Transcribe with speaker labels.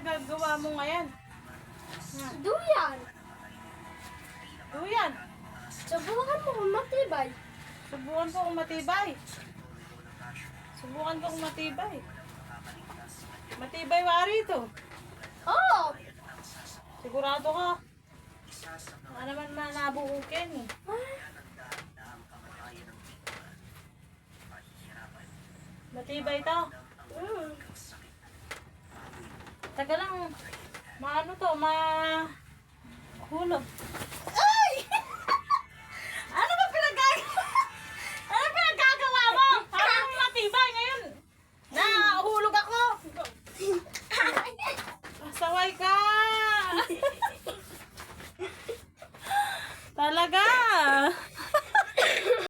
Speaker 1: pinagagawa mo ngayon?
Speaker 2: Duyan.
Speaker 1: Duyan.
Speaker 2: Subukan mo kung matibay.
Speaker 1: Subukan ko kung matibay. Subukan ko kung matibay. Matibay wari ito.
Speaker 2: Oo.
Speaker 1: Sigurado ka. Baka naman nabuukin. Matibay ito. Taga lang. Maano to? Hulog.
Speaker 2: Ay!
Speaker 1: Ano ba pinagagawa? Ano pinagagawa mo? Parang matibay ngayon. Nahulog ako. Pasaway ka. Talaga.